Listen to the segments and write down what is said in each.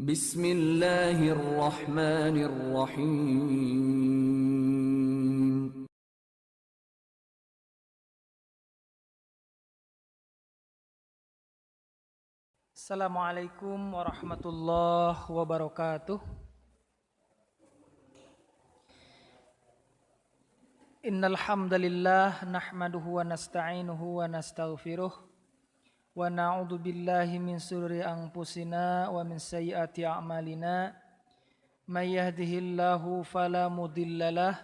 Bismillahirrahmanirrahim. Assalamualaikum warahmatullahi wabarakatuh. Innal hamdalillah nahmaduhu wa nasta'inuhu wa nastaghfiruh wa na'udzu billahi min shururi anfusina wa min sayyiati a'malina. May yahdihillahu fala mudhillalah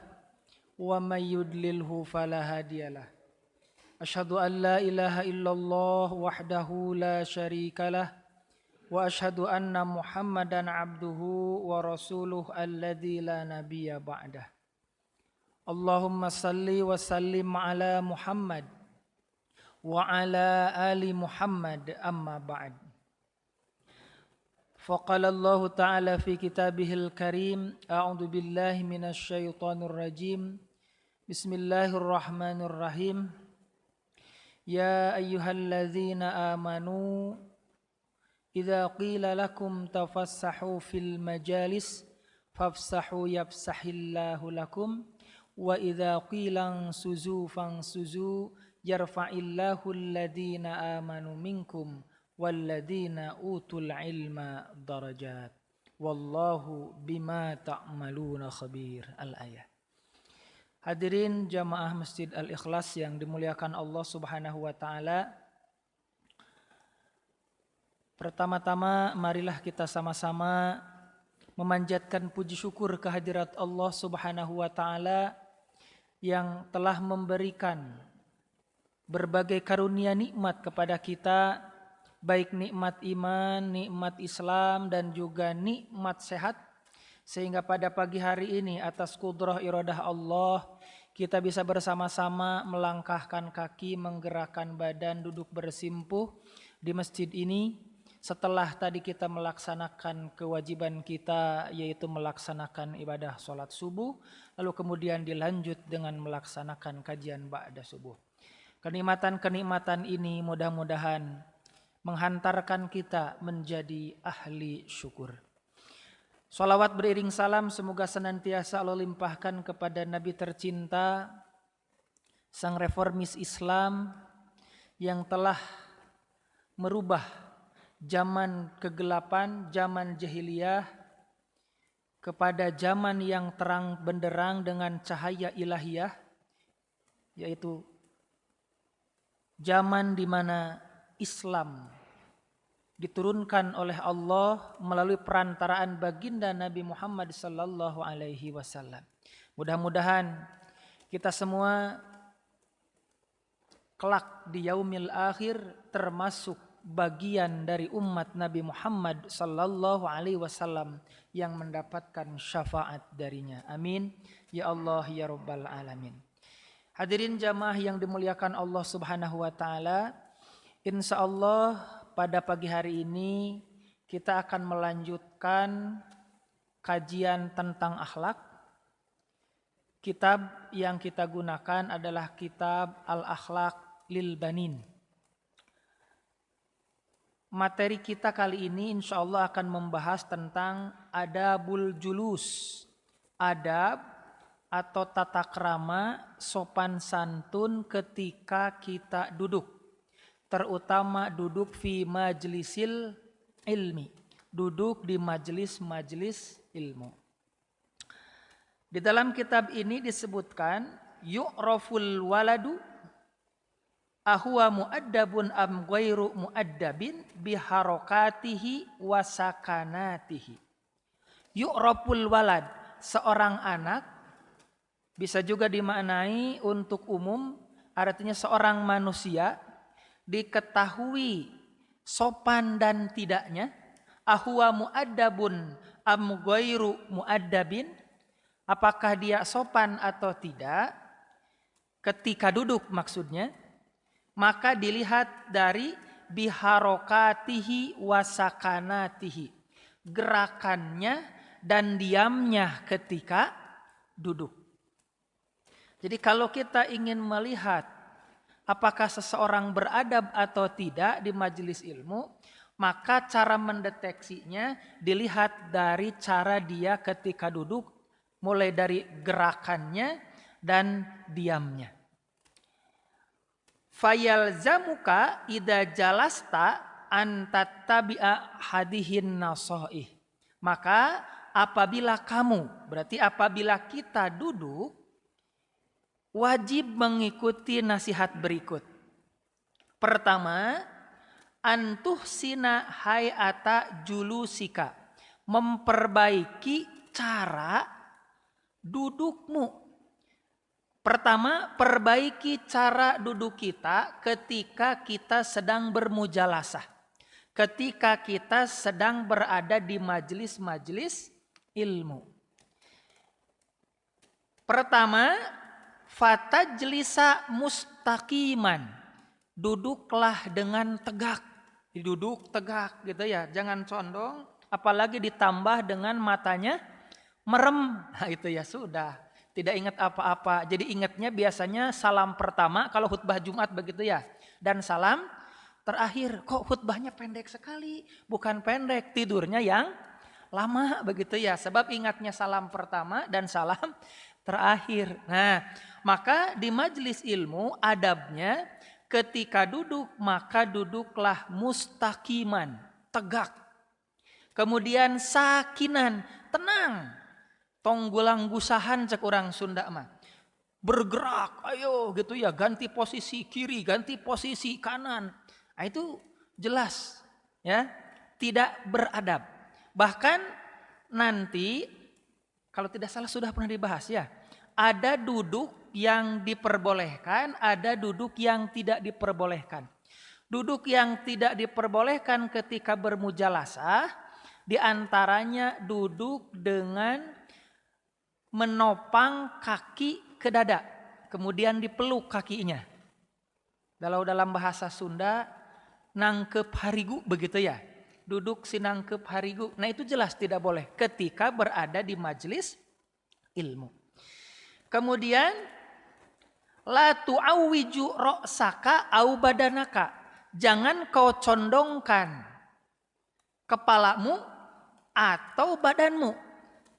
wa may yudlilhu fala hadiyalah. Asyhadu an la ilaha illallah wahdahu la syarikalah wa asyhadu anna Muhammadan abduhu wa rasuluh alladzi la nabiyya ba'dah. Allahumma salli wa sallim ala Muhammad wa ala ali Muhammad amma ba'd. Faqala Allah ta'ala fi kitabihil karim, a'udzu billahi minasy syaithanir rajim. Bismillahirrahmanirrahim. Ya ayyuhalladzina amanu idza qila lakum tafassahu fil majalis fafsahu yafsahillahu lakum wa idza qila suzu fansuzu yarfa'illahu alladhina amanu minkum walladzina utul ilma darajat wallahu bima ta'maluna khabir. Al-ayat. Hadirin jamaah Masjid Al-Ikhlas yang dimuliakan Allah Subhanahu wa taala. Pertama-tama marilah kita sama-sama memanjatkan puji syukur kehadirat Allah Subhanahu wa taala yang telah memberikan berbagai karunia nikmat kepada kita, baik nikmat iman, nikmat Islam dan juga nikmat sehat, sehingga pada pagi hari ini atas kudrah iradah Allah kita bisa bersama-sama melangkahkan kaki, menggerakkan badan, duduk bersimpuh di masjid ini. Setelah tadi kita melaksanakan kewajiban kita, yaitu melaksanakan ibadah sholat subuh, lalu kemudian dilanjut dengan melaksanakan kajian ba'da subuh. Kenikmatan-kenikmatan ini mudah-mudahan menghantarkan kita menjadi ahli syukur. Shalawat beriring salam semoga senantiasa Allah limpahkan kepada Nabi tercinta, sang reformis Islam yang telah merubah zaman kegelapan, zaman jahiliyah kepada zaman yang terang benderang dengan cahaya ilahiyah, yaitu zaman di mana Islam diturunkan oleh Allah melalui perantaraan baginda Nabi Muhammad sallallahu alaihi wasallam. Mudah-mudahan kita semua kelak di yaumil akhir termasuk bagian dari umat Nabi Muhammad sallallahu alaihi wasallam yang mendapatkan syafaat darinya. Amin ya Allah ya rabbal alamin. Hadirin jamaah yang dimuliakan Allah Subhanahu wa taala, insyaallah pada pagi hari ini kita akan melanjutkan kajian tentang akhlak. Kitab yang kita gunakan adalah kitab Al-Akhlaq lil Banin. Materi kita kali ini insya Allah akan membahas tentang adabul julus. Adab atau tata krama sopan santun ketika kita duduk. Terutama duduk fi majlisil ilmi. Duduk di majelis-majelis ilmu. Di dalam kitab ini disebutkan yu'raful waladu ahuwa mu'addabun am ghairu mu'addabin biharokatihi wa sakanatihi. Yu'raful walad, seorang anak, bisa juga dimaknai untuk umum, artinya seorang manusia diketahui sopan dan tidaknya. Ahuwa mu'addabun am ghairu mu'addabin, apakah dia sopan atau tidak ketika duduk maksudnya. Maka dilihat dari biharokatihi wasakanatihi, gerakannya dan diamnya ketika duduk. Jadi kalau kita ingin melihat apakah seseorang beradab atau tidak di majelis ilmu, Maka cara mendeteksinya dilihat dari cara dia ketika duduk, mulai dari gerakannya dan diamnya. Fayalzamuka idza jalasta an tattabi'a hadihin nasoih. Maka apabila kamu, berarti apabila kita duduk, wajib mengikuti nasihat berikut. Pertama, antuhsina hayata julusika, memperbaiki cara dudukmu. Pertama, perbaiki cara duduk kita ketika kita sedang bermujalasah, ketika kita sedang berada di majelis-majelis ilmu. Pertama, fatajlisa mustaqiman, duduklah dengan tegak. Duduk tegak gitu ya, jangan condong, apalagi ditambah dengan matanya merem. Nah itu ya sudah, tidak ingat apa-apa. Jadi ingatnya biasanya salam pertama kalau khutbah Jumat begitu ya, dan salam terakhir. Kok khutbahnya pendek sekali? Bukan pendek, tidurnya yang lama begitu ya, sebab ingatnya salam pertama dan salam terakhir. Nah, maka di majelis ilmu adabnya ketika duduk, maka duduklah mustaqiman, tegak. Kemudian sakinan, tenang. Tonggulang gusahan cek orang Sunda mah. Bergerak, ayo gitu ya, ganti posisi kiri, ganti posisi kanan. Nah, itu jelas ya, tidak beradab. Bahkan nanti kalau tidak salah sudah pernah dibahas ya, ada duduk yang diperbolehkan, ada duduk yang tidak diperbolehkan. Duduk yang tidak diperbolehkan ketika bermujalasah, diantaranya duduk dengan menopang kaki ke dada, kemudian dipeluk kakinya. Kalau dalam bahasa Sunda, nangkep harigu begitu ya. Duduk sinangkep harigu. Nah itu jelas tidak boleh ketika berada di majelis ilmu. Kemudian la tu'awwiju ra'saka au badanaka. Jangan kau condongkan kepalamu atau badanmu.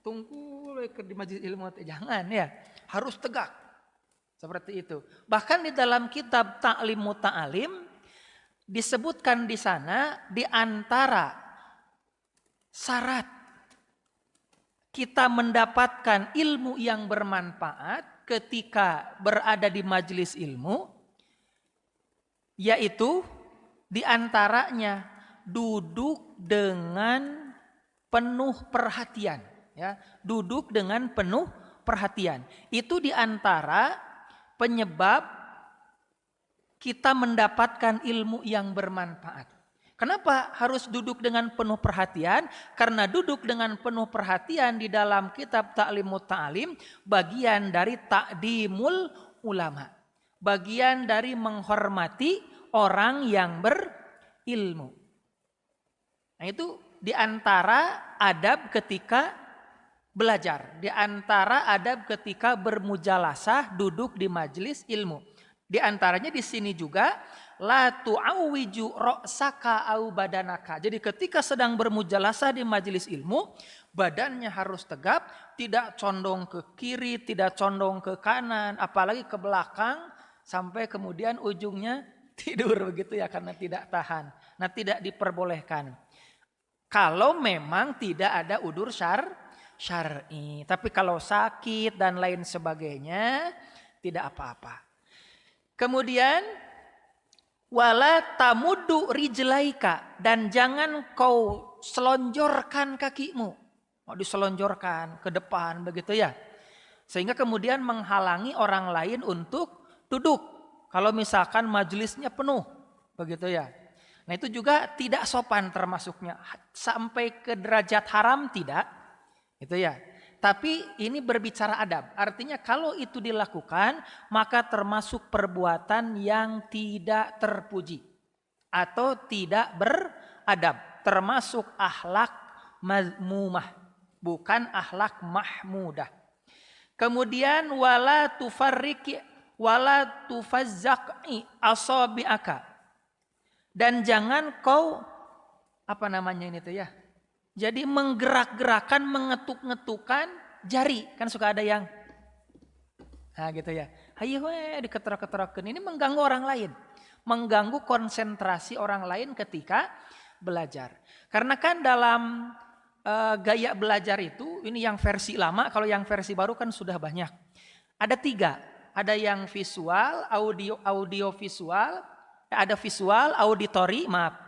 Tunggu di majelis ilmu, jangan ya. Harus tegak. Seperti itu. Bahkan di dalam kitab Ta'lim Muta'alim disebutkan di sana di antara syarat kita mendapatkan ilmu yang bermanfaat ketika berada di majelis ilmu, yaitu diantaranya duduk dengan penuh perhatian. Ya, duduk dengan penuh perhatian. Itu diantara penyebab kita mendapatkan ilmu yang bermanfaat. Kenapa harus duduk dengan penuh perhatian? Karena duduk dengan penuh perhatian di dalam kitab Ta'lim Muta'alim bagian dari ta'dimul ulama. Bagian dari menghormati orang yang berilmu. Nah itu diantara adab ketika belajar. Diantara adab ketika bermujalasah duduk di majelis ilmu. Di antaranya di sini juga la tu'awwiju ra'saka au badanaka. Jadi ketika sedang bermujalasah di majelis ilmu, badannya harus tegap, tidak condong ke kiri, tidak condong ke kanan, apalagi ke belakang sampai kemudian ujungnya tidur begitu ya karena tidak tahan. Nah, tidak diperbolehkan. Kalau memang tidak ada udzur syar'i. Tapi kalau sakit dan lain sebagainya tidak apa-apa. Kemudian wala tamuddu rijlaika, dan jangan kau selonjorkan kakimu. Mau diselonjorkan ke depan begitu ya. Sehingga kemudian menghalangi orang lain untuk duduk. Kalau misalkan majelisnya penuh begitu ya. Nah itu juga tidak sopan termasuknya. Sampai ke derajat haram tidak. Itu ya. Tapi ini berbicara adab. Artinya kalau itu dilakukan maka termasuk perbuatan yang tidak terpuji. Atau tidak beradab. Termasuk akhlak mazmumah. Bukan akhlak mahmudah. Kemudian wala tufarriqi wala tufazzaqi asabi'aka. Dan jangan kau apa namanya ini tuh ya. Jadi menggerak-gerakan, mengetuk-ngetukan jari. Kan suka ada yang gitu ya. Hayu diketrok-ketrokin. Ini mengganggu orang lain. Mengganggu konsentrasi orang lain ketika belajar. Karena kan dalam gaya belajar itu, ini yang versi lama, kalau yang versi baru kan sudah banyak. Ada 3. Ada yang visual, audio visual, ada visual,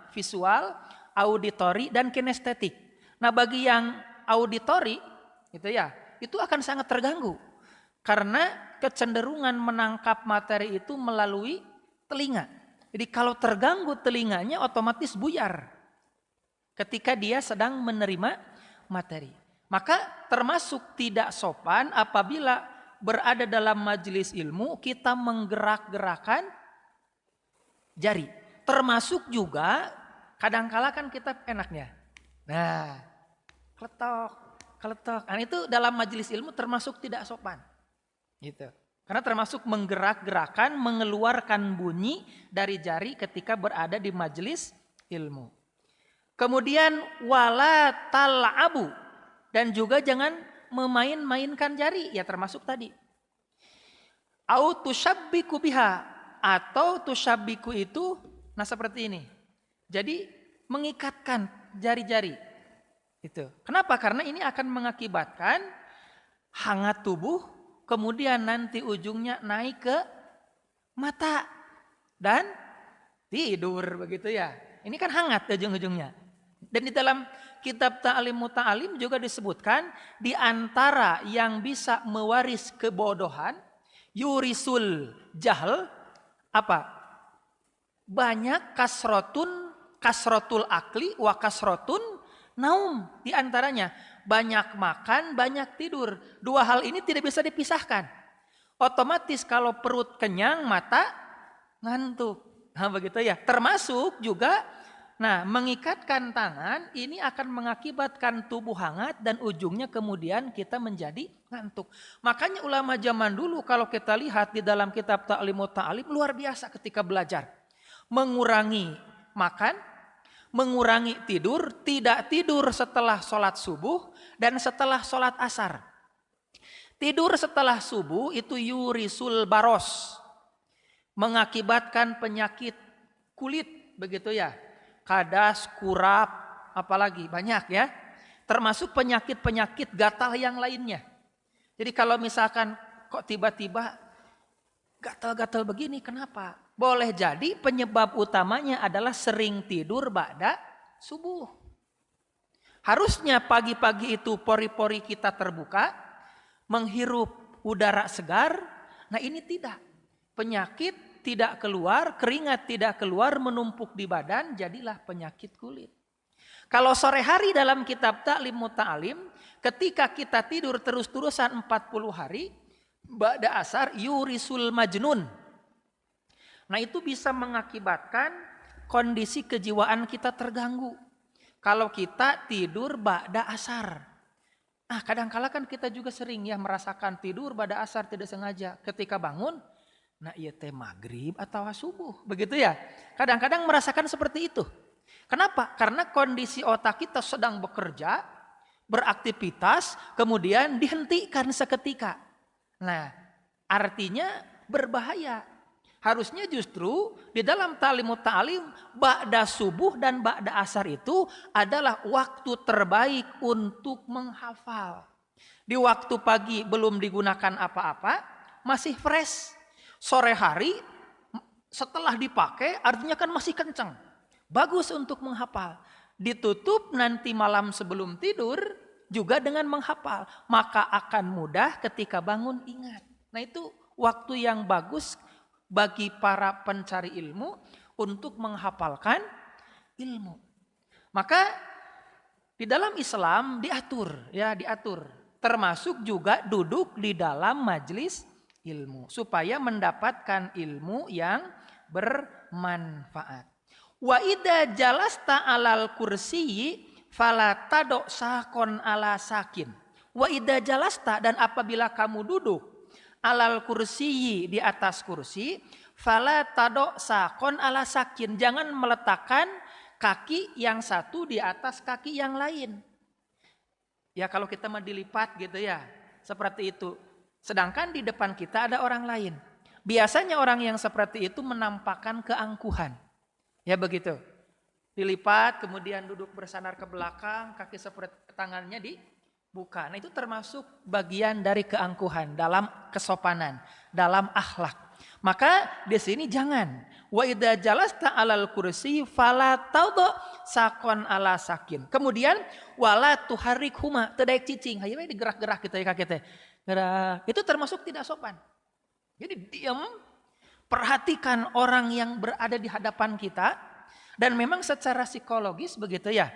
visual, auditori, dan kinestetik. Nah bagi yang auditori gitu ya, itu akan sangat terganggu karena kecenderungan menangkap materi itu melalui telinga. Jadi kalau terganggu telinganya otomatis buyar ketika dia sedang menerima materi. Maka termasuk tidak sopan apabila berada dalam majelis ilmu kita menggerak-gerakan jari. Termasuk juga kadangkala kan kita enaknya. Nah, keletok. Nah, itu dalam majelis ilmu termasuk tidak sopan. Gitu. Karena termasuk menggerak-gerakan, mengeluarkan bunyi dari jari ketika berada di majelis ilmu. Kemudian wala tal'abu, dan juga jangan memain-mainkan jari, ya termasuk tadi. Au tusyabbiku biha, atau tusyabbiku itu seperti ini. Jadi mengikatkan jari-jari. Itu. Kenapa? Karena ini akan mengakibatkan hangat tubuh, kemudian nanti ujungnya naik ke mata dan tidur begitu ya. Ini kan hangat ujung-ujungnya. Dan di dalam kitab Ta'lim Muta'alim juga disebutkan di antara yang bisa mewaris kebodohan, yurisul jahl, apa? Banyak kasrotul akli wa kasrotun naum. Di antaranya banyak makan, banyak tidur. 2 hal ini tidak bisa dipisahkan. Otomatis kalau perut kenyang, mata ngantuk. Nah begitu ya. Termasuk juga mengikatkan tangan ini akan mengakibatkan tubuh hangat dan ujungnya kemudian kita menjadi ngantuk. Makanya ulama zaman dulu kalau kita lihat di dalam kitab Ta'lim Muta'alim luar biasa ketika belajar. Mengurangi makan, mengurangi tidur, tidak tidur setelah sholat subuh dan setelah sholat asar. Tidur setelah subuh itu yurisul baros, mengakibatkan penyakit kulit, begitu ya. Kadas, kurap, apalagi banyak ya. Termasuk penyakit-penyakit gatal yang lainnya. Jadi kalau misalkan kok tiba-tiba gatal-gatal begini, kenapa? Boleh jadi penyebab utamanya adalah sering tidur ba'da subuh. Harusnya pagi-pagi itu pori-pori kita terbuka, menghirup udara segar. Nah ini tidak. Penyakit tidak keluar, keringat tidak keluar, menumpuk di badan, jadilah penyakit kulit. Kalau sore hari dalam kitab Ta'lim Muta'alim, ketika kita tidur terus-terusan 40 hari, ba'da asar yurisul majnun. Nah itu bisa mengakibatkan kondisi kejiwaan kita terganggu. Kalau kita tidur ba'da asar. Kadang-kala kan kita juga sering ya merasakan tidur ba'da asar tidak sengaja. Ketika bangun, iya teh maghrib atau subuh. Begitu ya. Kadang-kadang merasakan seperti itu. Kenapa? Karena kondisi otak kita sedang bekerja, beraktivitas, kemudian dihentikan seketika. Nah artinya berbahaya. Harusnya justru di dalam Ta'lim Muta'alim ba'da subuh dan ba'da asar itu adalah waktu terbaik untuk menghafal. Di waktu pagi belum digunakan apa-apa, masih fresh. Sore hari setelah dipakai artinya kan masih kencang. Bagus untuk menghafal. Ditutup nanti malam sebelum tidur juga dengan menghafal. Maka akan mudah ketika bangun ingat. Nah itu waktu yang bagus bagi para pencari ilmu untuk menghafalkan ilmu. Maka di dalam Islam diatur. Termasuk juga duduk di dalam majelis ilmu. Supaya mendapatkan ilmu yang bermanfaat. Wa idza jalasta alal kursiyyi fala tado sakon ala sakin. Wa idza jalasta, dan apabila kamu duduk alal kursiyi, di atas kursi, fala tado sakon ala sakin, jangan meletakkan kaki yang satu di atas kaki yang lain. Ya kalau kita mau dilipat gitu ya, seperti itu. Sedangkan di depan kita ada orang lain. Biasanya orang yang seperti itu menampakkan keangkuhan. Ya begitu. Dilipat, kemudian duduk bersandar ke belakang, kaki seperti tangannya dibuka. Nah itu termasuk bagian dari keangkuhan dalam kesopanan, dalam akhlak. Maka di sini jangan. Wa idza jalasta 'alal kursi fala tawdu sakon ala sakin. Kemudian wala tuharrikhuma, teu daek cicing. Hayu we digerak-gerak kita ya kaki teh. Gerak. Itu termasuk tidak sopan. Jadi diam, perhatikan orang yang berada di hadapan kita. Dan memang secara psikologis begitu ya.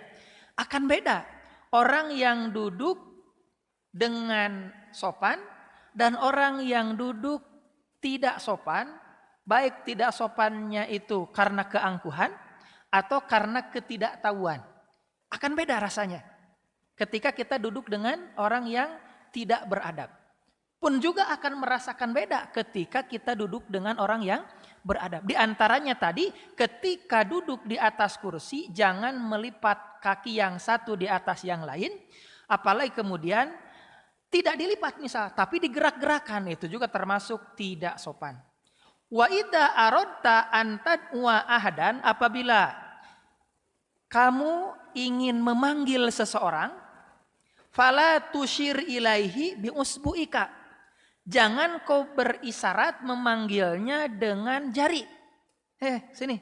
Akan beda. Orang yang duduk dengan sopan dan orang yang duduk tidak sopan, baik tidak sopannya itu karena keangkuhan atau karena ketidaktahuan. Akan beda rasanya ketika kita duduk dengan orang yang tidak beradab. Pun juga akan merasakan beda ketika kita duduk dengan orang yang beradab. Di antaranya tadi ketika duduk di atas kursi jangan melipat kaki yang satu di atas yang lain. Apalagi kemudian tidak dilipat misal, tapi digerak-gerakan, itu juga termasuk tidak sopan. Wa idza aradta an tad'ua ahadan, apabila kamu ingin memanggil seseorang, fala tusyir ilaihi bi usbuika. Jangan kau berisyarat memanggilnya dengan jari. Sini.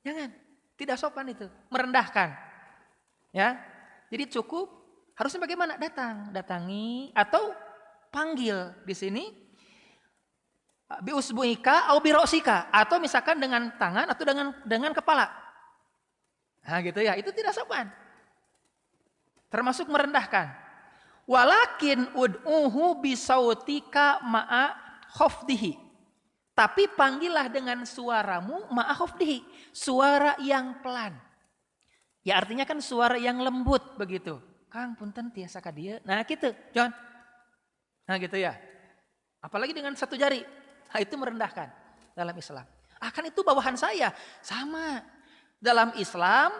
Jangan. Tidak sopan itu, merendahkan. Ya. Jadi cukup harusnya bagaimana? Datangi atau panggil di sini bi usbuika au bi ra'sika, atau misalkan dengan tangan atau dengan kepala. Nah gitu ya, itu tidak sopan. Termasuk merendahkan. Walakin ud'uhu bi sautika ma'a khafdihi. Tapi panggillah dengan suaramu ma'a khafdihi, suara yang pelan. Ya artinya kan suara yang lembut begitu. Kang punten tiasa ka dieu. Nah gitu, John. Nah gitu ya. Apalagi dengan satu jari. Nah, itu merendahkan dalam Islam. Kan itu bawahan saya. Sama. Dalam Islam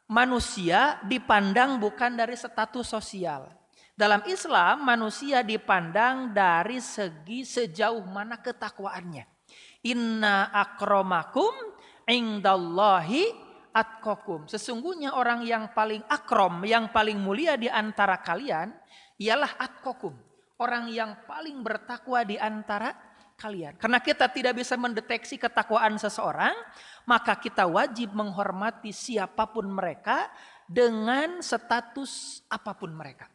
manusia dipandang bukan dari status sosial. Dalam Islam manusia dipandang dari segi sejauh mana ketakwaannya. Inna akramakum indallahi atqakum. Sesungguhnya orang yang paling akram, yang paling mulia di antara kalian ialah atqakum. Orang yang paling bertakwa di antara kalian. Karena kita tidak bisa mendeteksi ketakwaan seseorang, maka kita wajib menghormati siapapun mereka dengan status apapun mereka.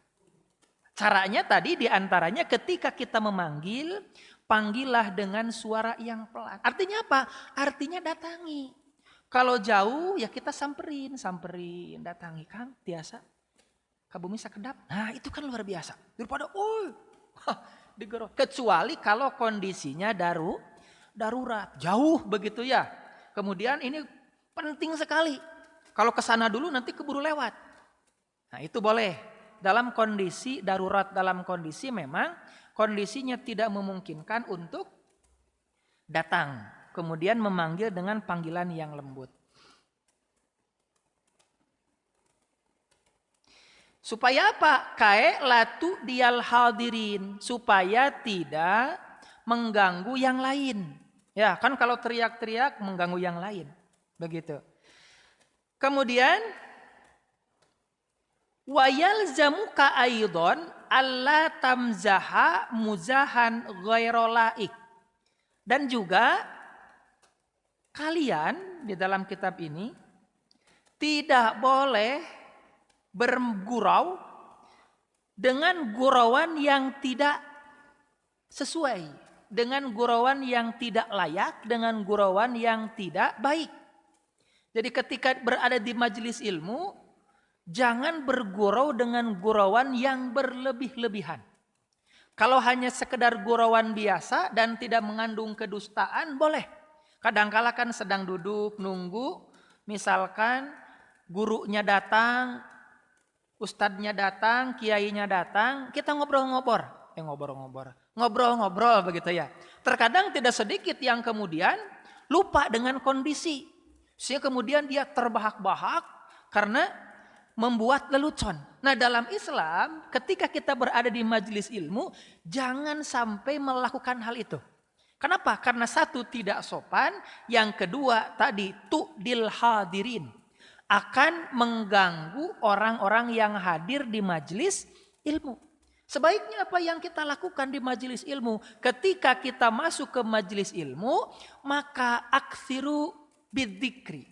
Caranya tadi diantaranya ketika kita memanggil, panggillah dengan suara yang pelan. Artinya apa? Artinya datangi. Kalau jauh ya kita samperin, datangi Kang tiasa ka bumi sakedap. Nah itu kan luar biasa. Daripada digerok. Kecuali kalau kondisinya darurat, jauh begitu ya. Kemudian ini penting sekali. Kalau ke sana dulu nanti keburu lewat. Nah itu boleh. Dalam kondisi darurat, dalam kondisi memang kondisinya tidak memungkinkan untuk datang. Kemudian memanggil dengan panggilan yang lembut. Supaya apa? Kae latu dial hadirin. Supaya tidak mengganggu yang lain. Ya kan kalau teriak-teriak mengganggu yang lain. Begitu. Kemudian wayal zamuka aidon alla tamzaha muzahan ghairolaik. Dan juga kalian di dalam kitab ini tidak boleh bergurau dengan gurauan yang tidak sesuai, dengan gurauan yang tidak layak, dengan gurauan yang tidak baik. Jadi ketika berada di majelis ilmu, jangan bergurau dengan gurauan yang berlebih-lebihan. Kalau hanya sekedar gurauan biasa dan tidak mengandung kedustaan, boleh. Kadangkala kan sedang duduk nunggu, misalkan gurunya datang, ustadznya datang, kiainya datang, kita ngobrol-ngobrol begitu ya. Terkadang tidak sedikit yang kemudian lupa dengan kondisi. Sehingga kemudian dia terbahak-bahak karena membuat lelucon. Nah, dalam Islam ketika kita berada di majelis ilmu, jangan sampai melakukan hal itu. Kenapa? Karena satu, tidak sopan. Yang kedua tadi, tu'dil hadirin, akan mengganggu orang-orang yang hadir di majelis ilmu. Sebaiknya apa yang kita lakukan di majelis ilmu? Ketika kita masuk ke majelis ilmu, maka aksiru bidzikri,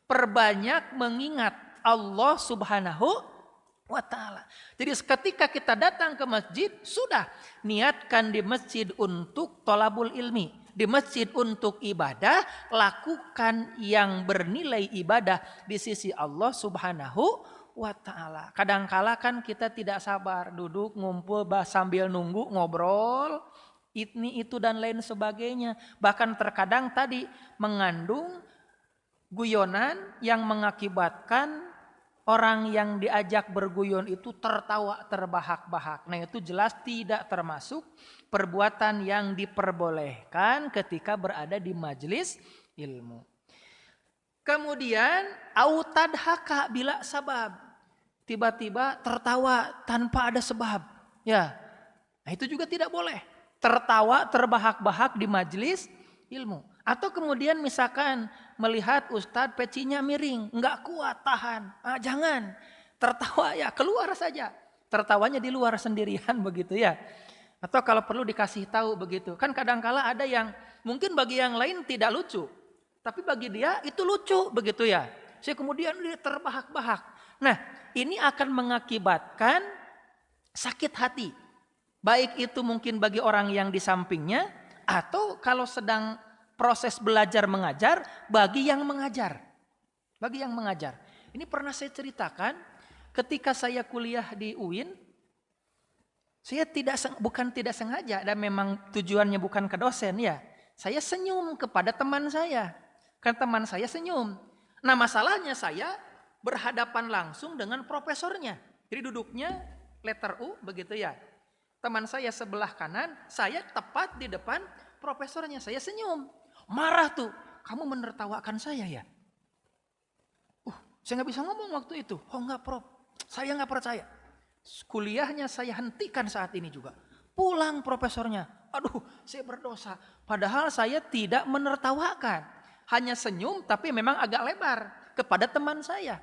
perbanyak mengingat Allah Subhanahu wa ta'ala. Jadi ketika kita datang ke masjid, sudah niatkan di masjid untuk thalabul ilmi, di masjid untuk ibadah, lakukan yang bernilai ibadah di sisi Allah Subhanahu wa ta'ala. Kadangkala kan kita tidak sabar, duduk ngumpul sambil nunggu ngobrol, ini itu dan lain sebagainya. Bahkan terkadang tadi mengandung guyonan yang mengakibatkan orang yang diajak berguyon itu tertawa terbahak-bahak. Nah, itu jelas tidak termasuk perbuatan yang diperbolehkan ketika berada di majelis ilmu. Kemudian autadhaka bila sabab, tiba-tiba tertawa tanpa ada sebab. Ya, nah itu juga tidak boleh. Tertawa terbahak-bahak di majelis ilmu. Atau kemudian misalkan melihat ustadz pecinya miring, nggak kuat tahan, jangan tertawa ya keluar saja, tertawanya di luar sendirian begitu ya. Atau kalau perlu dikasih tahu begitu, kan kadangkala ada yang mungkin bagi yang lain tidak lucu, tapi bagi dia itu lucu begitu ya. Saya kemudian dia terbahak-bahak. Nah, ini akan mengakibatkan sakit hati, baik itu mungkin bagi orang yang di sampingnya atau kalau sedang proses belajar mengajar bagi yang mengajar. Bagi yang mengajar. Ini pernah saya ceritakan ketika saya kuliah di UIN. Saya bukan tidak sengaja dan memang tujuannya bukan ke dosen ya. Saya senyum kepada teman saya. Karena teman saya senyum. Nah, masalahnya saya berhadapan langsung dengan profesornya. Jadi duduknya letter U begitu ya. Teman saya sebelah kanan, saya tepat di depan profesornya. Saya senyum. Marah tuh, kamu menertawakan saya ya? Saya nggak bisa ngomong waktu itu. Oh enggak prof, saya nggak percaya. Kuliahnya saya hentikan saat ini juga. Pulang profesornya, aduh saya berdosa. Padahal saya tidak menertawakan. Hanya senyum tapi memang agak lebar kepada teman saya.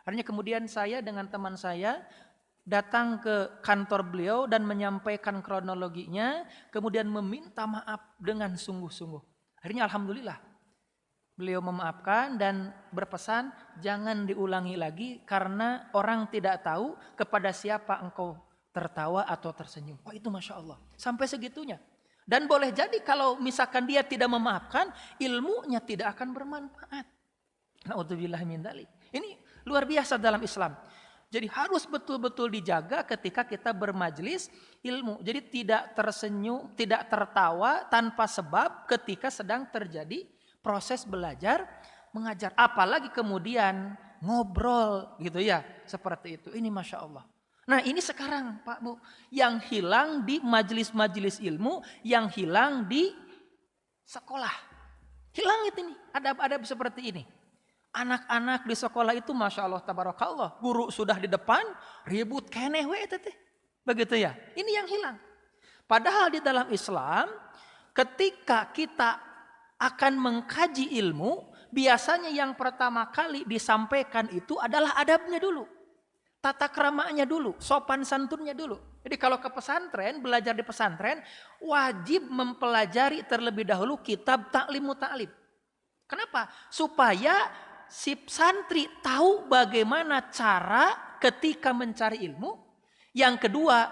Akhirnya kemudian saya dengan teman saya datang ke kantor beliau dan menyampaikan kronologinya. Kemudian meminta maaf dengan sungguh-sungguh. Akhirnya alhamdulillah beliau memaafkan dan berpesan jangan diulangi lagi karena orang tidak tahu kepada siapa engkau tertawa atau tersenyum. Oh itu Masya Allah. Sampai segitunya. Dan boleh jadi kalau misalkan dia tidak memaafkan, ilmunya tidak akan bermanfaat. Na'udzubillah min dzalik. Ini luar biasa dalam Islam. Jadi harus betul-betul dijaga ketika kita bermajelis ilmu. Jadi tidak tersenyum, tidak tertawa tanpa sebab ketika sedang terjadi proses belajar mengajar. Apalagi kemudian ngobrol gitu ya. Seperti itu. Ini Masya Allah. Nah ini sekarang Pak Bu. Yang hilang di majelis-majelis ilmu. Yang hilang di sekolah. Hilang itu nih. Adab-adab seperti ini. Anak-anak di sekolah itu Masya Allah tabarakallah. Guru sudah di depan, ribut keneh we teteh. Begitu ya. Ini yang hilang. Padahal di dalam Islam, ketika kita akan mengkaji ilmu, biasanya yang pertama kali disampaikan itu adalah adabnya dulu. Tata keramanya dulu, sopan santunnya dulu. Jadi kalau ke pesantren, belajar di pesantren, wajib mempelajari terlebih dahulu kitab ta'limu ta'lim. Kenapa? Supaya si santri tahu bagaimana cara ketika mencari ilmu. Yang kedua,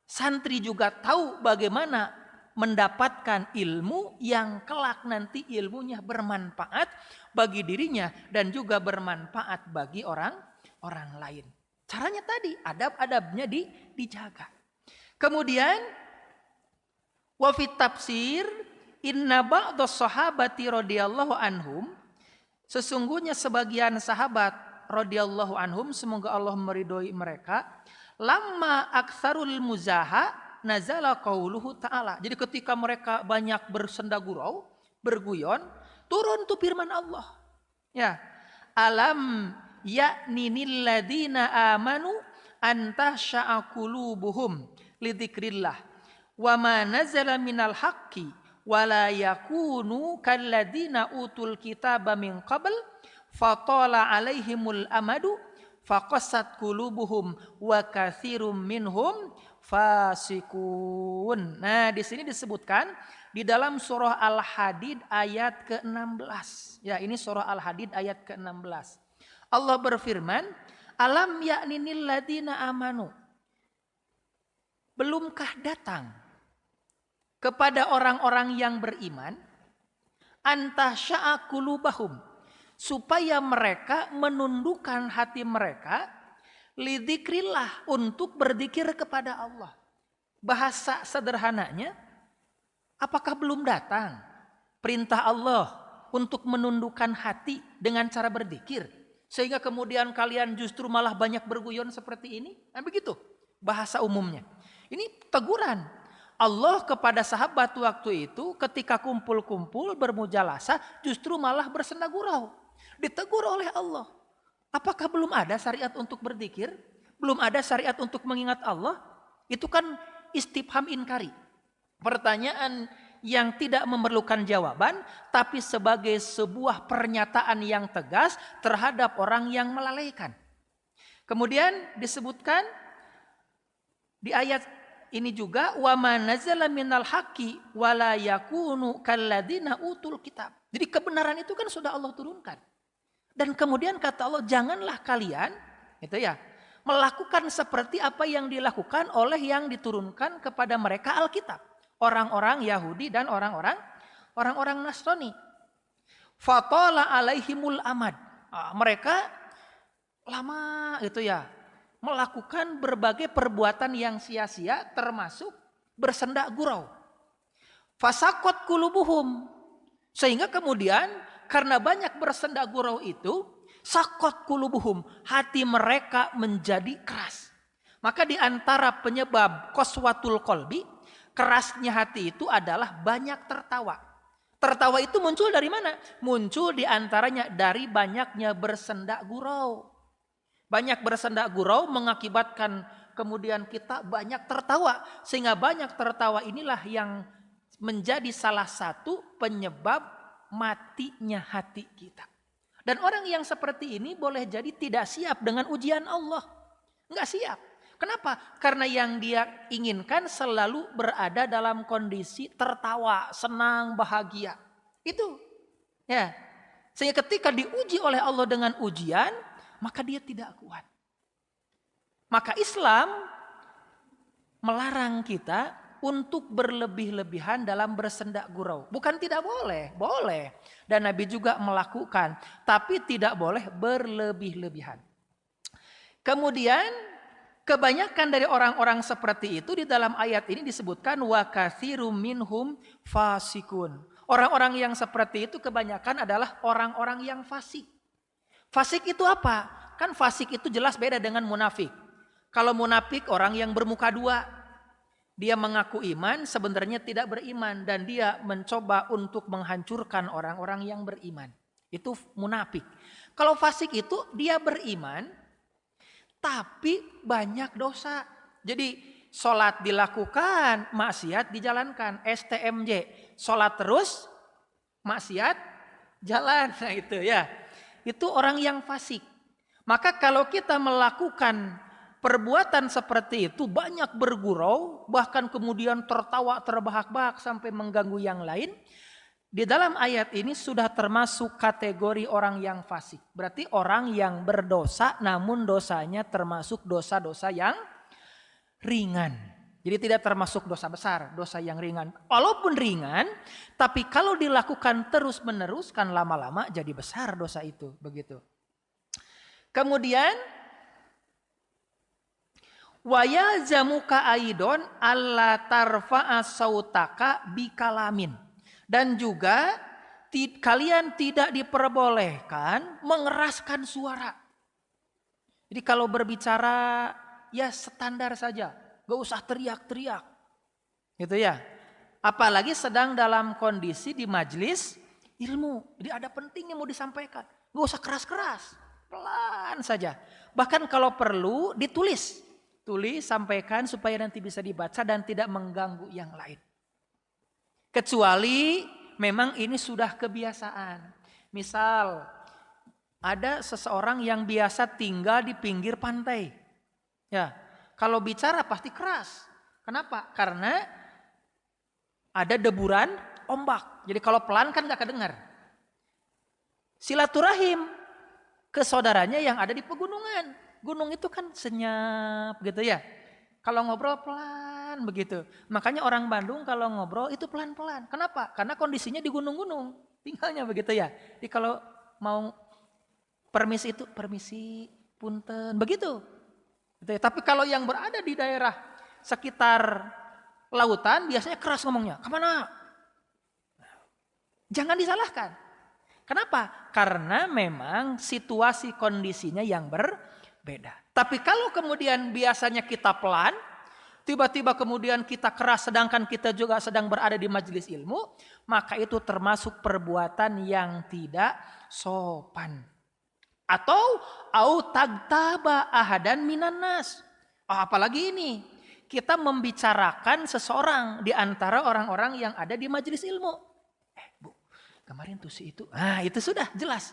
santri juga tahu bagaimana mendapatkan ilmu yang kelak nanti ilmunya bermanfaat bagi dirinya dan juga bermanfaat bagi orang lain. Caranya tadi, adab-adabnya dijaga. Kemudian, wa fit tafsir inna ba'dhas sahabati radhiyallahu anhum, sesungguhnya sebagian sahabat radhiyallahu anhum, semoga Allah meridhoi mereka, lamma aktsarul muzaha nazala qauluhu ta'ala. Jadi ketika mereka banyak bersenda gurau, berguyon, turun tuh firman Allah. Ya. Alam ya'ninil ladzina amanu an tahsha'a qulubuhum lidzikrillah wa ma nazala minal haqqi wa la yakunu kalladzina utul kitaba min qabl fatala alaihimul amadu faqassat qulubuhum wa katsirum minhum fasikun. Nah, di sini disebutkan di dalam surah Al-Hadid ayat ke-16. Ya, ini surah Al-Hadid ayat ke-16. Allah berfirman, "Alam ya'ninil ladzina amanu." Belumkah datang kepada orang-orang yang beriman antahsya'a qulubahum, supaya mereka menundukkan hati mereka lidzikrillah, untuk berzikir kepada Allah. Bahasa sederhananya, apakah belum datang perintah Allah untuk menundukkan hati dengan cara berzikir, sehingga kemudian kalian justru malah banyak berguyon seperti ini? Nah, begitu bahasa umumnya. Ini teguran Allah kepada sahabat waktu itu ketika kumpul-kumpul bermujalasah, justru malah bersenda gurau. Ditegur oleh Allah. Apakah belum ada syariat untuk berzikir? Belum ada syariat untuk mengingat Allah? Itu kan istifham inkari. Pertanyaan yang tidak memerlukan jawaban, tapi sebagai sebuah pernyataan yang tegas terhadap orang yang melalaikan. Kemudian disebutkan di ayat ini juga, wa ma nazala minal haqqi wa la yakunu kalladzina utul kitab. Jadi kebenaran itu kan sudah Allah turunkan. Dan kemudian kata Allah, janganlah kalian gitu ya, melakukan seperti apa yang dilakukan oleh yang diturunkan kepada mereka Alkitab. Orang-orang Yahudi dan orang-orang Nasrani. Fatala alaihimul amad. Mereka lama gitu ya, melakukan berbagai perbuatan yang sia-sia, termasuk bersendak gurau. Fasakot kulubuhum. Sehingga kemudian karena banyak bersendak gurau itu, sakot kulubuhum, hati mereka menjadi keras. Maka di antara penyebab qaswatul qalbi, kerasnya hati itu adalah banyak tertawa. Tertawa itu muncul dari mana? Muncul di antaranya dari banyaknya bersendak gurau. Banyak bersendak gurau mengakibatkan kemudian kita banyak tertawa. Sehingga banyak tertawa inilah yang menjadi salah satu penyebab matinya hati kita. Dan orang yang seperti ini boleh jadi tidak siap dengan ujian Allah. Enggak siap. Kenapa? Karena yang dia inginkan selalu berada dalam kondisi tertawa, senang, bahagia. Itu. Ya. Sehingga ketika diuji oleh Allah dengan ujian, maka dia tidak kuat. Maka Islam melarang kita untuk berlebih-lebihan dalam bersendak gurau. Bukan tidak boleh, boleh. Dan Nabi juga melakukan, tapi tidak boleh berlebih-lebihan. Kemudian kebanyakan dari orang-orang seperti itu di dalam ayat ini disebutkan wa katsirum minhum fasikun. Orang-orang yang seperti itu kebanyakan adalah orang-orang yang fasik. Fasik itu apa? Kan fasik itu jelas beda dengan munafik. Kalau munafik orang yang bermuka dua. Dia mengaku iman, sebenarnya tidak beriman. Dan dia mencoba untuk menghancurkan orang-orang yang beriman. Itu munafik. Kalau fasik itu dia beriman, tapi banyak dosa. Jadi sholat dilakukan, maksiat dijalankan. STMJ, sholat terus, maksiat jalan. Nah itu ya. Itu orang yang fasik. Maka kalau kita melakukan perbuatan seperti itu, banyak bergurau, bahkan kemudian tertawa terbahak-bahak sampai mengganggu yang lain. Di dalam ayat ini sudah termasuk kategori orang yang fasik. Berarti orang yang berdosa namun dosanya termasuk dosa-dosa yang ringan. Jadi tidak termasuk dosa besar, dosa yang ringan. Walaupun ringan, tapi kalau dilakukan terus-menerus kan lama-lama jadi besar dosa itu. Begitu. Kemudian wa yalzamuka aidon alla tarfa'a sautaka bikalamin. Dan juga kalian tidak diperbolehkan mengeraskan suara. Jadi kalau berbicara ya standar saja, gak usah teriak-teriak. Gitu ya. Apalagi sedang dalam kondisi di majelis ilmu. Jadi ada pentingnya mau disampaikan. Gak usah keras-keras, pelan saja. Bahkan kalau perlu ditulis. Tulis, sampaikan supaya nanti bisa dibaca dan tidak mengganggu yang lain. Kecuali memang ini sudah kebiasaan. Misal ada seseorang yang biasa tinggal di pinggir pantai. Ya, kalau bicara pasti keras. Kenapa? Karena ada deburan ombak. Jadi kalau pelan kan gak kedengar. Silaturahim ke saudaranya yang ada di pegunungan. Gunung itu kan senyap gitu ya. Kalau ngobrol pelan begitu. Makanya orang Bandung kalau ngobrol itu pelan-pelan. Kenapa? Karena kondisinya di gunung-gunung. Tinggalnya begitu ya. Jadi kalau mau permisi itu permisi, punten, begitu. Gitu ya. Tapi kalau yang berada di daerah sekitar lautan biasanya keras ngomongnya. Kemana? Jangan disalahkan. Kenapa? Karena memang situasi kondisinya yang berbeda. Tapi kalau kemudian biasanya kita pelan, tiba-tiba kemudian kita keras sedangkan kita juga sedang berada di majelis ilmu, maka itu termasuk perbuatan yang tidak sopan. Atau tagtaba ahadan minan nas. Apalagi ini, kita membicarakan seseorang di antara orang-orang yang ada di majelis ilmu. Bu, kemarin tuh si itu. Itu sudah jelas.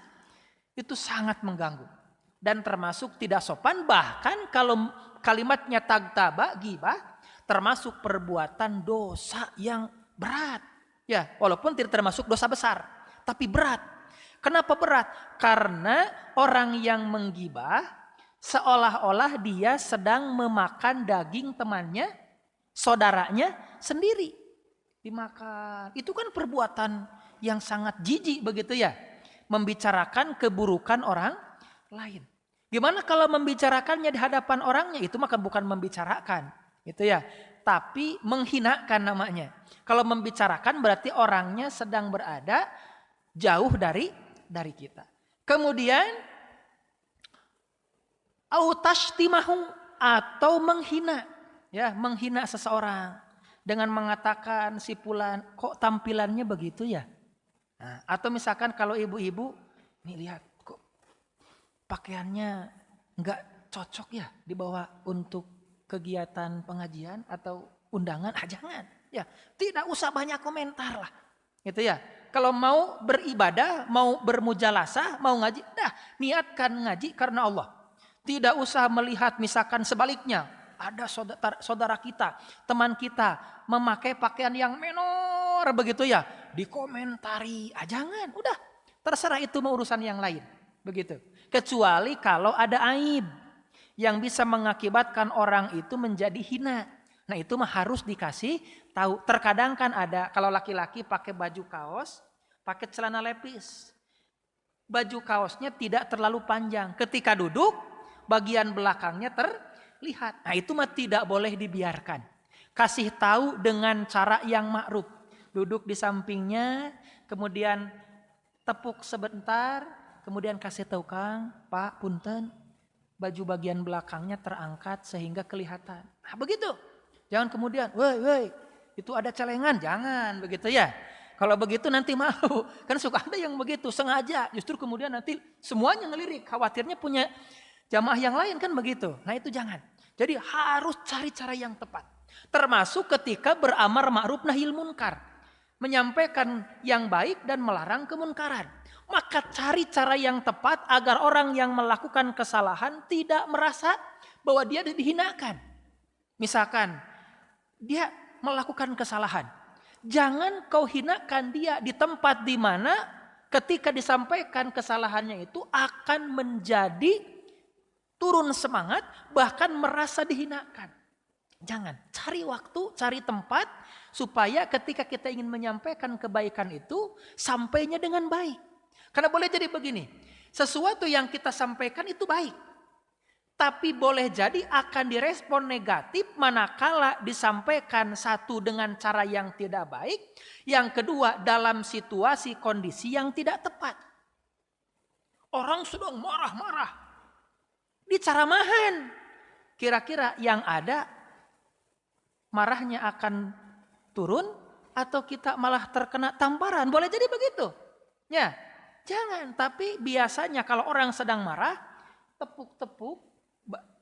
Itu sangat mengganggu. Dan termasuk tidak sopan, bahkan kalau kalimatnya tagtaba, gibah, termasuk perbuatan dosa yang berat. Ya, walaupun tidak termasuk dosa besar, tapi berat. Kenapa berat? Karena orang yang menggibah seolah-olah dia sedang memakan daging temannya, saudaranya sendiri. Dimakan. Itu kan perbuatan yang sangat jijik begitu ya. Membicarakan keburukan orang lain. Gimana kalau membicarakannya di hadapan orangnya? Itu maka bukan membicarakan, gitu ya. Tapi menghinakan namanya. Kalau membicarakan berarti orangnya sedang berada jauh dari kita. Kemudian autashtimahu atau menghina, ya, menghina seseorang dengan mengatakan si fulan kok tampilannya begitu ya. Nah, atau misalkan kalau ibu-ibu, nih lihat kok pakaiannya nggak cocok ya dibawa untuk kegiatan pengajian atau undangan, jangan. Ya, tidak usah banyak komentar lah. Gitu ya. Kalau mau beribadah, mau bermujalasah, mau ngaji, niatkan ngaji karena Allah. Tidak usah melihat misalkan sebaliknya, ada saudara kita, teman kita memakai pakaian yang menor begitu ya, dikomentari, jangan, udah terserah, itu mau urusan yang lain, begitu. Kecuali kalau ada aib yang bisa mengakibatkan orang itu menjadi hina. Nah itu mah harus dikasih tahu. Terkadang kan ada kalau laki-laki pakai baju kaos, pakai celana lepis. Baju kaosnya tidak terlalu panjang. Ketika duduk, bagian belakangnya terlihat. Nah itu mah tidak boleh dibiarkan. Kasih tahu dengan cara yang ma'ruf. Duduk di sampingnya, kemudian tepuk sebentar, kemudian kasih tahu, Kang, Pak, punten, baju bagian belakangnya terangkat sehingga kelihatan. Nah begitu. Jangan kemudian, woi, itu ada celengan. Jangan begitu ya. Kalau begitu nanti malu. Kan suka ada yang begitu, sengaja. Justru kemudian nanti semuanya ngelirik. Khawatirnya punya jamaah yang lain kan begitu. Nah itu jangan. Jadi harus cari cara yang tepat. Termasuk ketika beramar ma'ruf nahil munkar. Menyampaikan yang baik dan melarang kemunkaran. Maka cari cara yang tepat agar orang yang melakukan kesalahan tidak merasa bahwa dia dihinakan. Misalkan dia melakukan kesalahan. Jangan kau hinakan dia di tempat di mana ketika disampaikan kesalahannya itu akan menjadi turun semangat, bahkan merasa dihinakan. Jangan, cari waktu, cari tempat supaya ketika kita ingin menyampaikan kebaikan itu sampainya dengan baik. Karena boleh jadi begini, sesuatu yang kita sampaikan itu baik. Tapi boleh jadi akan direspon negatif manakala disampaikan satu dengan cara yang tidak baik. Yang kedua dalam situasi kondisi yang tidak tepat. Orang sedang marah-marah. Dicaramahan. Kira-kira yang ada marahnya akan turun atau kita malah terkena tamparan. Boleh jadi begitu. Ya. Jangan, tapi biasanya kalau orang sedang marah, tepuk-tepuk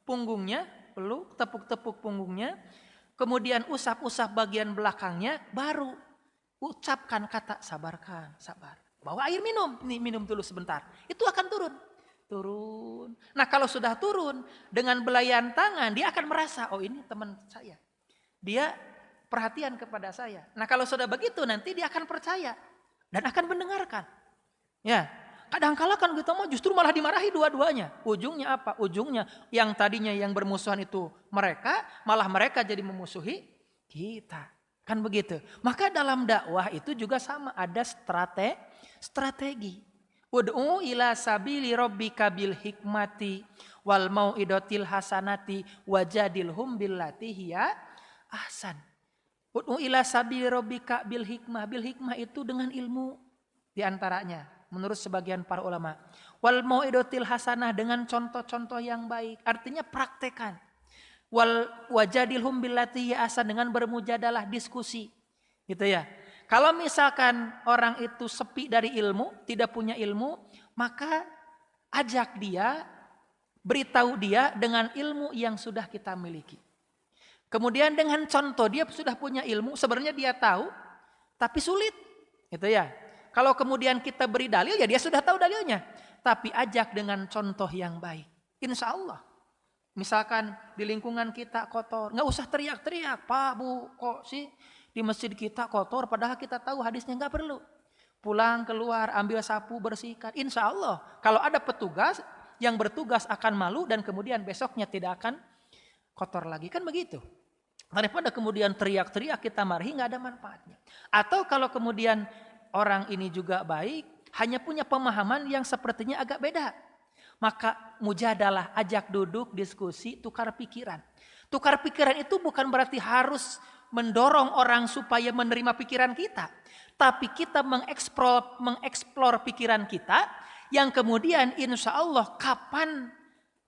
punggungnya, peluk, tepuk-tepuk punggungnya, kemudian usap-usap bagian belakangnya, baru ucapkan kata sabarkan, sabar. Bawa air minum, nih minum dulu sebentar. Itu akan turun. Turun. Nah kalau sudah turun, dengan belayan tangan, dia akan merasa, oh ini teman saya. Dia perhatian kepada saya. Nah kalau sudah begitu, nanti dia akan percaya. Dan akan mendengarkan. Ya, kadang-kala kan kita mau justru malah dimarahi dua-duanya. Ujungnya apa? Ujungnya yang tadinya yang bermusuhan itu mereka, malah mereka jadi memusuhi kita. Kan begitu. Maka dalam dakwah itu juga sama, ada strategi. Ud'u ila sabili rabbika bil hikmati wal mau'idotil hasanati wajadilhum billati hiya ahsan. Ud'u ila sabili rabbika bil hikmah. Bil hikmah itu dengan ilmu diantaranya. Menurut sebagian para ulama. Wal mau'idotil hasanah, dengan contoh-contoh yang baik. Artinya praktekan. Wal wajadilhum billati hiya ahsan, dengan bermujadalah, diskusi. Gitu ya. Kalau misalkan orang itu sepi dari ilmu, tidak punya ilmu, maka ajak dia, beritahu dia dengan ilmu yang sudah kita miliki. Kemudian dengan contoh, dia sudah punya ilmu, sebenarnya dia tahu, tapi sulit. Gitu ya. Kalau kemudian kita beri dalil, ya dia sudah tahu dalilnya. Tapi ajak dengan contoh yang baik. Insya Allah. Misalkan di lingkungan kita kotor, nggak usah teriak-teriak, Pak, Bu, kok sih di masjid kita kotor, padahal kita tahu hadisnya, nggak perlu. Pulang, keluar, ambil sapu, bersihkan. Insya Allah, kalau ada petugas yang bertugas akan malu dan kemudian besoknya tidak akan kotor lagi. Kan begitu. Daripada kemudian teriak-teriak kita marahi, nggak ada manfaatnya. Atau kalau kemudian orang ini juga baik, hanya punya pemahaman yang sepertinya agak beda. Maka mujadalah, ajak duduk, diskusi, tukar pikiran. Tukar pikiran itu bukan berarti harus mendorong orang supaya menerima pikiran kita. Tapi kita mengeksplor pikiran kita yang kemudian insya Allah kapan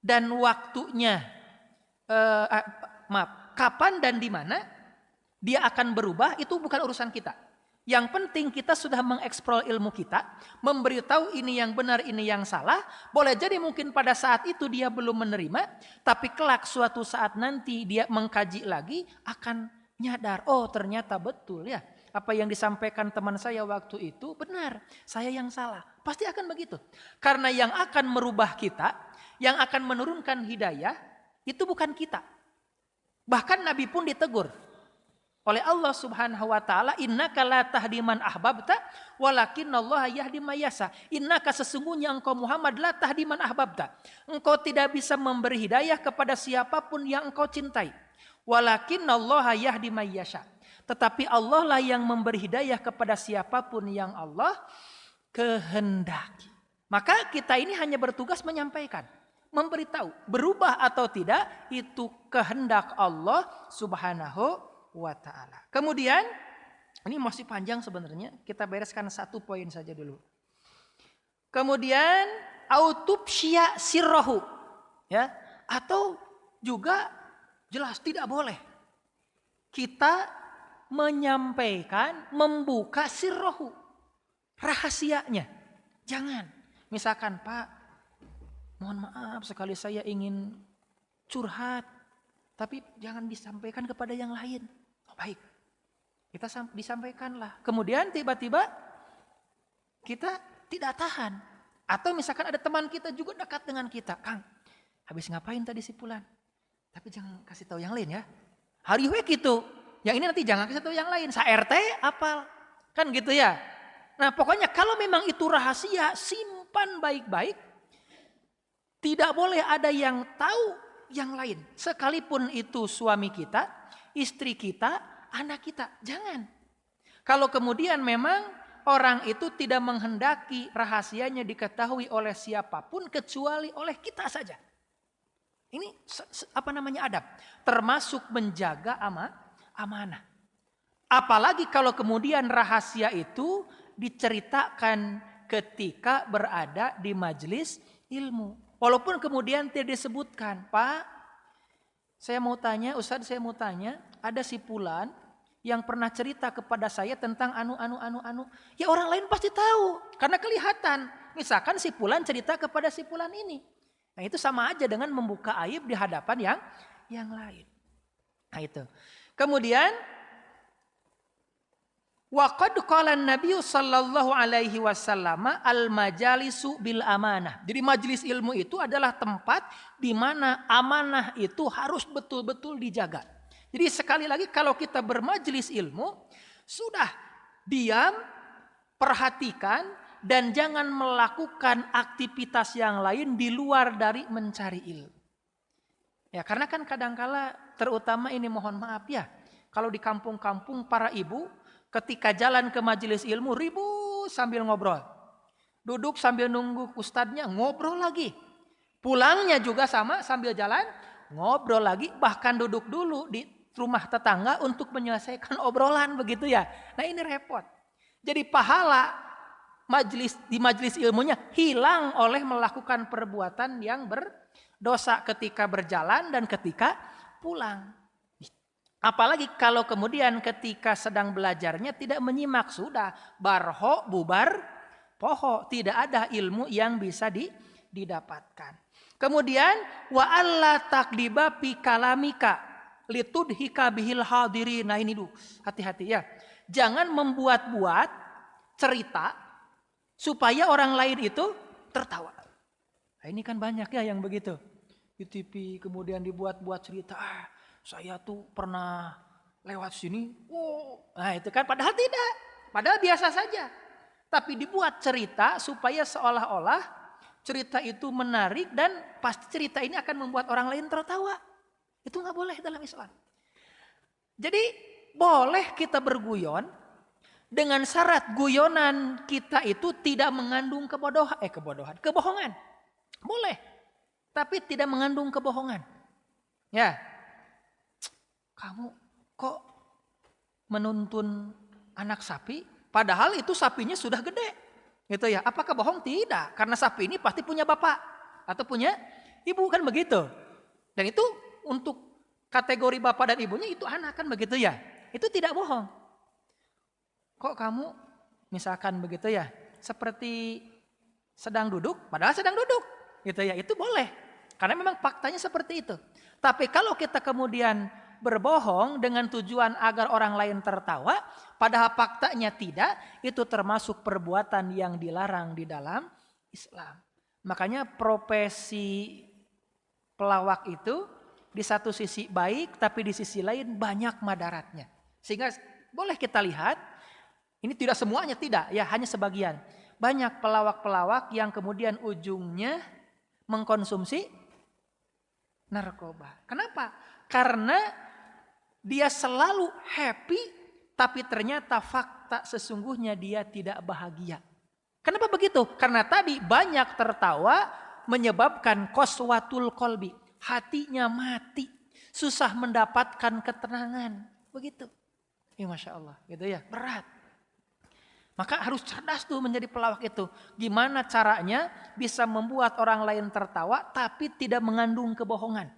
dan waktunya, kapan dan di mana dia akan berubah itu bukan urusan kita. Yang penting kita sudah mengeksplor ilmu kita, memberitahu ini yang benar, ini yang salah. Boleh jadi mungkin pada saat itu dia belum menerima, tapi kelak suatu saat nanti dia mengkaji lagi akan nyadar, oh ternyata betul ya. Apa yang disampaikan teman saya waktu itu benar, saya yang salah. Pasti akan begitu. Karena yang akan merubah kita, yang akan menurunkan hidayah, itu bukan kita. Bahkan Nabi pun ditegur oleh Allah Subhanahu wa taala, innaka la tahdi man ahbabta walakinallaha yahdi may yasha. Innaka, sesungguhnya engkau Muhammad, la tahdi man ahbabta. Engkau tidak bisa memberi hidayah kepada siapapun yang engkau cintai. Walakinallaha yahdi may yasha. Tetapi Allah lah yang memberi hidayah kepada siapapun yang Allah kehendaki. Maka kita ini hanya bertugas menyampaikan, memberitahu, berubah atau tidak itu kehendak Allah Subhanahu wa ta'ala. Kemudian ini masih panjang sebenarnya, kita bereskan satu poin saja dulu. Kemudian autubsya sirrohu, ya, atau juga jelas tidak boleh kita menyampaikan, membuka sirrohu, rahasianya. Jangan. Misalkan, Pak, mohon maaf sekali saya ingin curhat, tapi jangan disampaikan kepada yang lain. Baik, kita disampaikanlah. Kemudian tiba-tiba kita tidak tahan. Atau misalkan ada teman kita juga dekat dengan kita. Kang, habis ngapain tadi si Fulan? Tapi jangan kasih tahu yang lain ya. Hari we gitu. Yang ini nanti jangan kasih tahu yang lain. Sa RT apal. Kan gitu ya. Nah pokoknya kalau memang itu rahasia, simpan baik-baik. Tidak boleh ada yang tahu yang lain. Sekalipun itu suami kita, istri kita, anak kita. Jangan. Kalau kemudian memang orang itu tidak menghendaki rahasianya diketahui oleh siapapun kecuali oleh kita saja. Ini adab. Termasuk menjaga amanah. Apalagi kalau kemudian rahasia itu diceritakan ketika berada di majelis ilmu. Walaupun kemudian tidak disebutkan, Pak, saya mau tanya, Ustaz saya mau tanya, ada si Fulan yang pernah cerita kepada saya tentang anu. Ya orang lain pasti tahu, karena kelihatan. Misalkan si fulan cerita kepada si fulan ini. Nah itu sama aja dengan membuka aib di hadapan yang lain. Nah itu. Kemudian waqad qala Nabi sallallahu alaihi wasallam al-majalisu bil amanah. Jadi majelis ilmu itu adalah tempat di mana amanah itu harus betul-betul dijaga. Jadi sekali lagi kalau kita bermajelis ilmu sudah diam, perhatikan dan jangan melakukan aktivitas yang lain di luar dari mencari ilmu. Ya, karena kan kadangkala terutama ini mohon maaf ya, kalau di kampung-kampung para ibu ketika jalan ke majelis ilmu ribut sambil ngobrol. Duduk sambil nunggu ustadznya ngobrol lagi. Pulangnya juga sama sambil jalan ngobrol lagi, bahkan duduk dulu di rumah tetangga untuk menyelesaikan obrolan begitu ya. Nah ini repot. Jadi pahala di majelis ilmunya hilang oleh melakukan perbuatan yang berdosa ketika berjalan dan ketika pulang. Apalagi kalau kemudian ketika sedang belajarnya tidak menyimak, sudah barho bubar poho, tidak ada ilmu yang bisa didapatkan. Kemudian wa alla takdiba fi kalamika litudhika bihil hadirin. Nah ini dulu hati-hati ya. Jangan membuat-buat cerita supaya orang lain itu tertawa. Nah, ini kan banyak ya yang begitu. Di TV kemudian dibuat-buat cerita. Saya tuh pernah lewat sini. Oh, nah itu kan padahal tidak. Padahal biasa saja. Tapi dibuat cerita supaya seolah-olah cerita itu menarik dan pasti cerita ini akan membuat orang lain tertawa. Itu nggak boleh dalam Islam. Jadi boleh kita berguyon dengan syarat guyonan kita itu tidak mengandung kebohongan. Boleh, tapi tidak mengandung kebohongan. Ya, kamu kok menuntun anak sapi, padahal itu sapinya sudah gede, gitu ya? Apakah bohong? Tidak, karena sapi ini pasti punya bapak atau punya ibu kan begitu. Dan itu untuk kategori bapak dan ibunya itu anak kan begitu ya. Itu tidak bohong. Kok kamu misalkan begitu ya, seperti sedang duduk, padahal sedang duduk. Gitu ya, itu boleh. Karena memang faktanya seperti itu. Tapi kalau kita kemudian berbohong dengan tujuan agar orang lain tertawa, padahal faktanya tidak, itu termasuk perbuatan yang dilarang di dalam Islam. Makanya profesi pelawak itu di satu sisi baik, tapi di sisi lain banyak madaratnya. Sehingga boleh kita lihat, ini tidak semuanya tidak, ya hanya sebagian. Banyak pelawak-pelawak yang kemudian ujungnya mengkonsumsi narkoba. Kenapa? Karena dia selalu happy, tapi ternyata fakta sesungguhnya dia tidak bahagia. Kenapa begitu? Karena tadi banyak tertawa menyebabkan qaswatul qalbi. Hatinya mati, susah mendapatkan ketenangan, begitu. Ya Masya Allah, gitu ya, berat. Maka harus cerdas tuh menjadi pelawak itu. Gimana caranya bisa membuat orang lain tertawa tapi tidak mengandung kebohongan.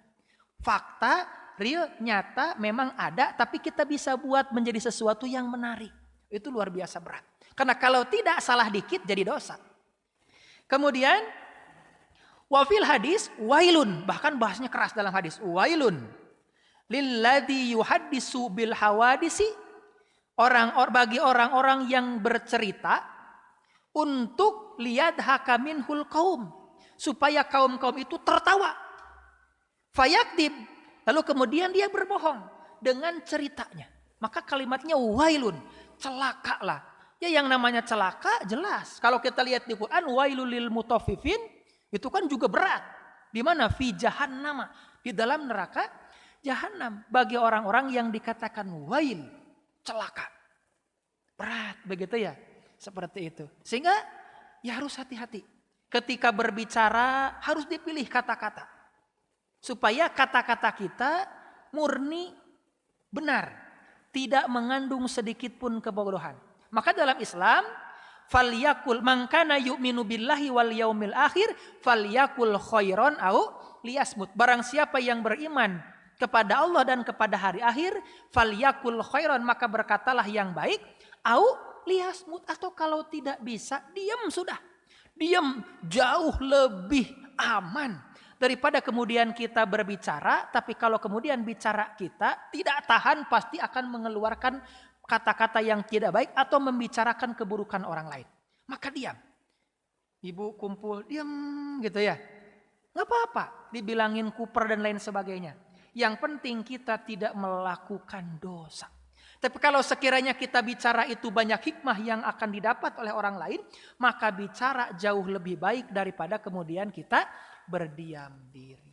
Fakta, real, nyata memang ada, tapi kita bisa buat menjadi sesuatu yang menarik. Itu luar biasa berat. Karena kalau tidak salah dikit jadi dosa. Kemudian wafil hadis wailun, bahkan bahasnya keras dalam hadis, wailun lilladzi yuhaddisu bil hawadisi, bagi orang-orang yang bercerita untuk lihat hakaminhul kaum, supaya kaum-kaum itu tertawa. Fayaktib, lalu kemudian dia berbohong dengan ceritanya. Maka kalimatnya wailun, celakalah. Ya yang namanya celaka jelas. Kalau kita lihat di Quran wailul lil mutaffifin, itu kan juga berat. Di mana? Fi jahannam, di dalam neraka jahanam. Bagi orang-orang yang dikatakan wail, celaka. Berat begitu ya. Seperti itu. Sehingga ya harus hati-hati. Ketika berbicara harus dipilih kata-kata. Supaya kata-kata kita murni benar. Tidak mengandung sedikit pun kebodohan. Maka dalam Islam falyakul man kana yu'minu billahi wal yaumil akhir falyakul khairan au liyasmut. Barang siapa yang beriman kepada Allah dan kepada hari akhir, falyakul khairan, maka berkatalah yang baik, au liyasmut, atau kalau tidak bisa diam sudah. Diam jauh lebih aman daripada kemudian kita berbicara, tapi kalau kemudian bicara kita tidak tahan pasti akan mengeluarkan kata-kata yang tidak baik atau membicarakan keburukan orang lain. Maka diam. Ibu kumpul, diam gitu ya. Nggak apa-apa, dibilangin kuper dan lain sebagainya. Yang penting kita tidak melakukan dosa. Tapi kalau sekiranya kita bicara itu banyak hikmah yang akan didapat oleh orang lain, maka bicara jauh lebih baik daripada kemudian kita berdiam diri.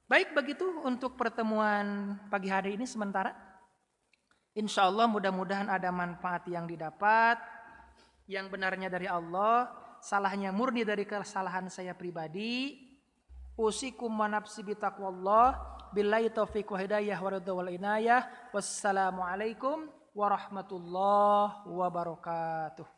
Baik begitu untuk pertemuan pagi hari ini sementara. Insya Allah mudah-mudahan ada manfaat yang didapat. Yang benarnya dari Allah, salahnya murni dari kesalahan saya pribadi. Usikum wa nafsi bitaqwallah. Billahi taufiq wa hidayah wa ridha wal inayah. Wassalamualaikum warahmatullahi wabarakatuh.